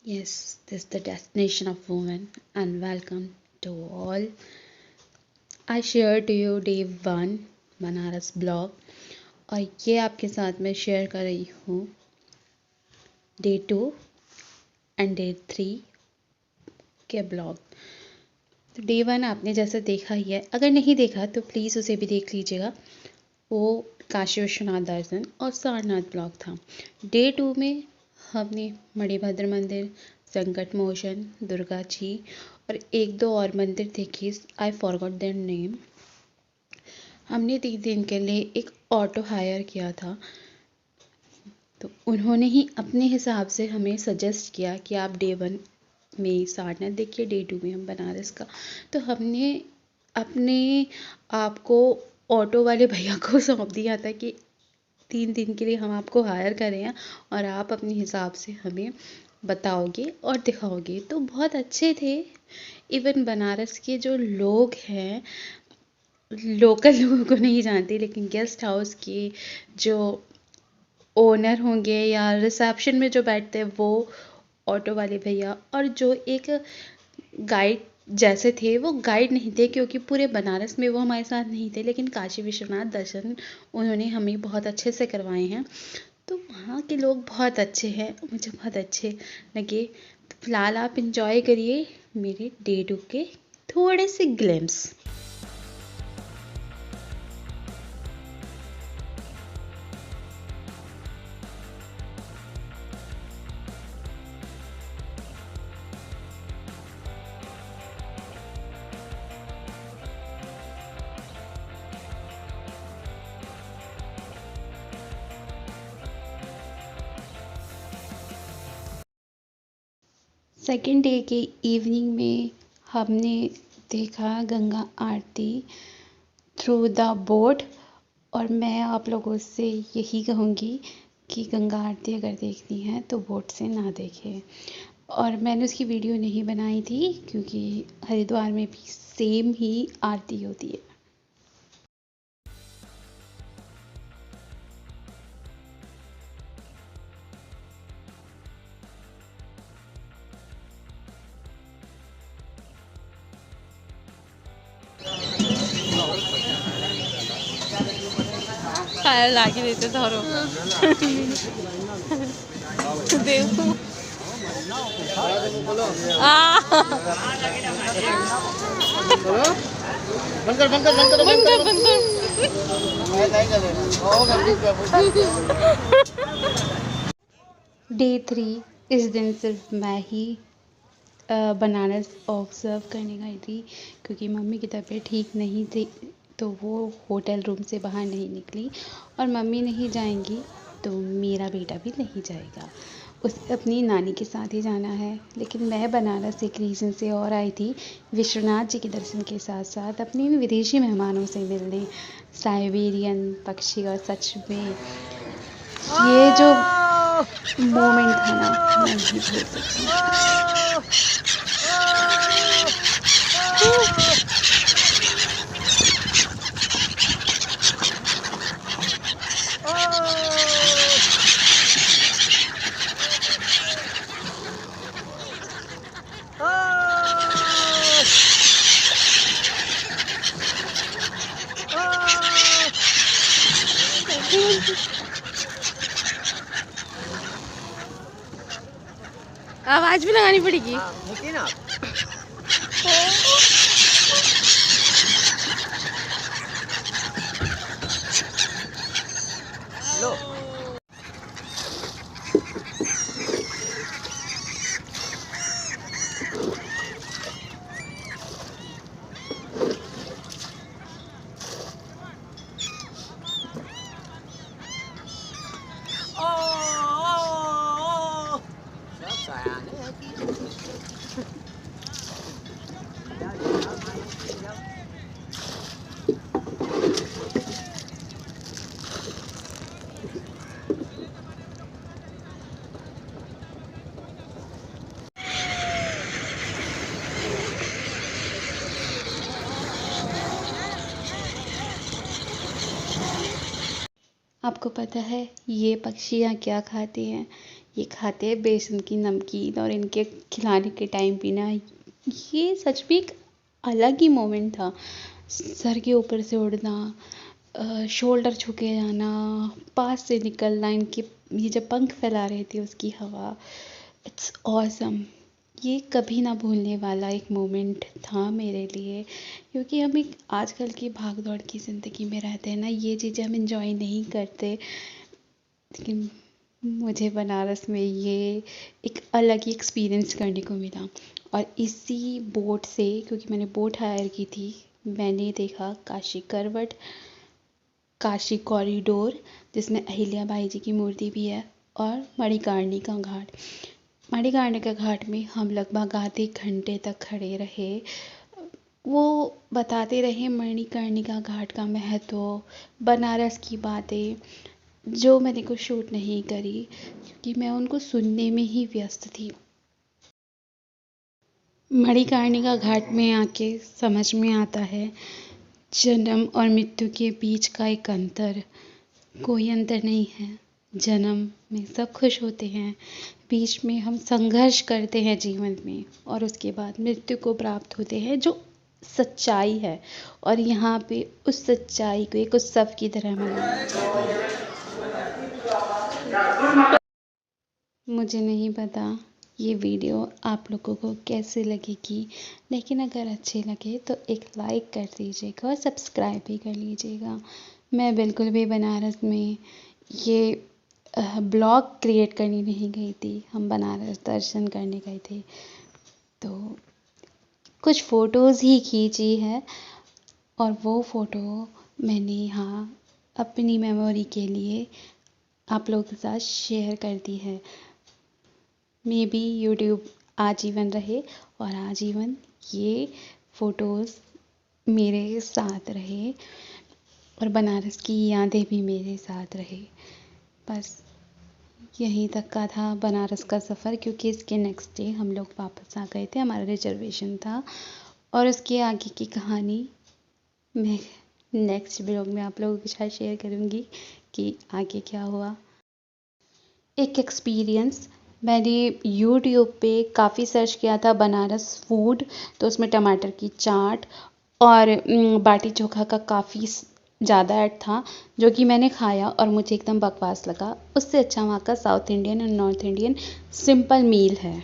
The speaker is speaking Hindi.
Yes, this is the destination of women, and welcome to all. I share to you day 1 Banaras blog और ये आपके साथ में शेयर कर रही हूँ डे 2 एंड डे 3 के ब्लॉग। तो डे 1 आपने जैसा देखा ही है, अगर नहीं देखा तो प्लीज़ उसे भी देख लीजिएगा। वो काशी विश्वनाथ दर्शन और सारनाथ ब्लॉग था। डे 2 में हमने मणिभद्र मंदिर, संकट मोचन, दुर्गा जी और एक दो और मंदिर देखे। I forgot their name. हमने 3 दिन के लिए एक ऑटो हायर किया था, तो उन्होंने ही अपने हिसाब से हमें सजेस्ट किया कि आप डे 1 में सारनाथ देखिए, डे 2 में हम बनारस का। तो हमने अपने आप को ऑटो वाले भैया को सौंप दिया था कि 3 दिन के लिए हम आपको हायर कर रहे हैं और आप अपने हिसाब से हमें बताओगे और दिखाओगे। तो बहुत अच्छे थे। इवन बनारस के जो लोग हैं, लोकल लोगों को नहीं जानते, लेकिन गेस्ट हाउस के जो ओनर होंगे या रिसेप्शन में जो बैठते हैं वो ऑटो वाले भैया, और जो एक गाइड जैसे थे, वो गाइड नहीं थे क्योंकि पूरे बनारस में वो हमारे साथ नहीं थे, लेकिन काशी विश्वनाथ दर्शन उन्होंने हमें बहुत अच्छे से करवाए हैं। तो वहाँ के लोग बहुत अच्छे हैं, मुझे बहुत अच्छे लगे। तो फिलहाल आप इंजॉय करिए मेरे डे 2 के थोड़े से ग्लिम्स। सेकेंड डे के इवनिंग में हमने देखा गंगा आरती थ्रू द बोट। और मैं आप लोगों से यही कहूँगी कि गंगा आरती अगर देखनी है तो बोट से ना देखें। और मैंने उसकी वीडियो नहीं बनाई थी क्योंकि हरिद्वार में भी सेम ही आरती होती है। खाया लागे देते धरो देखो डे 3 इस दिन सिर्फ मैं ही बनारस ऑब्ज़र्व करने गई थी क्योंकि मम्मी की तबीयत ठीक नहीं थी, तो वो होटल रूम से बाहर नहीं निकली। और मम्मी नहीं जाएंगी तो मेरा बेटा भी नहीं जाएगा, उसे अपनी नानी के साथ ही जाना है। लेकिन मैं बनारस एक रीज़न से और आई थी, विश्वनाथ जी के दर्शन के साथ साथ अपने विदेशी मेहमानों से मिलने। साइबेरियन पक्षी, और सच में ये जो मोमेंट था ना, मैं नहीं भूल सकती। आवाज भी लगानी पड़ेगी। लो आपको पता है ये पक्षियाँ क्या खाती हैं? ये खाते हैं बेसन की नमकीन, और इनके खिलाने के टाइम भी ना ये सच में एक अलग ही मोमेंट था। सर के ऊपर से उड़ना, शोल्डर छू के जाना, पास से निकलना, इनके ये जब पंख फैला रहे थे उसकी हवा, इट्स ऑसम। ये कभी ना भूलने वाला एक मोमेंट था मेरे लिए, क्योंकि हम एक आजकल की भाग दौड़ की ज़िंदगी में रहते हैं ना, ये चीज़ें हम इंजॉय नहीं करते। लेकिन मुझे बनारस में ये एक अलग ही एक्सपीरियंस करने को मिला। और इसी बोट से, क्योंकि मैंने बोट हायर की थी, मैंने देखा काशी करवट, काशी कॉरिडोर जिसमें अहिल्याबाई जी की मूर्ति भी है, और मणिकर्णिका घाट। मणिकर्णिका घाट में हम लगभग आधे घंटे तक खड़े रहे। वो बताते रहे मणिकर्णिका घाट का महत्व, बनारस की बातें, जो मैंने कुछ शूट नहीं करी क्योंकि मैं उनको सुनने में ही व्यस्त थी। मणिकर्णिका घाट में आके समझ में आता है जन्म और मृत्यु के बीच का एक अंतर। कोई अंतर नहीं है। जन्म में सब खुश होते हैं, बीच में हम संघर्ष करते हैं जीवन में, और उसके बाद मृत्यु को प्राप्त होते हैं, जो सच्चाई है। और यहाँ पे उस सच्चाई को एक उत्सव की तरह मनाया जाता है। मुझे नहीं पता ये वीडियो आप लोगों को कैसे लगेगी, लेकिन अगर अच्छे लगे तो एक लाइक कर दीजिएगा और सब्सक्राइब भी कर लीजिएगा। मैं बिल्कुल भी बनारस में ये ब्लॉग क्रिएट करने नहीं गई थी, हम बनारस दर्शन करने गए थे। तो कुछ फ़ोटोज़ ही खींची है, और वो फ़ोटो मैंने यहाँ अपनी मेमोरी के लिए आप लोगों के साथ शेयर कर दी है। मे बी यूट्यूब आजीवन रहे, और आजीवन ये फ़ोटोज़ मेरे साथ रहे, और बनारस की यादें भी मेरे साथ रहे। बस यहीं तक का था बनारस का सफ़र, क्योंकि इसके नेक्स्ट डे हम लोग वापस आ गए थे, हमारा रिजर्वेशन था। और उसके आगे की कहानी मैं नेक्स्ट ब्लॉग में आप लोगों के साथ शेयर करूँगी कि आगे क्या हुआ। एक एक्सपीरियंस, मैंने यूट्यूब पे काफ़ी सर्च किया था बनारस फूड, तो उसमें टमाटर की चाट और बाटी चोखा का काफ़ी ज़्यादा ऐड था, जो कि मैंने खाया और मुझे एकदम बकवास लगा। उससे अच्छा वहाँ का साउथ इंडियन और नॉर्थ इंडियन सिंपल मील है।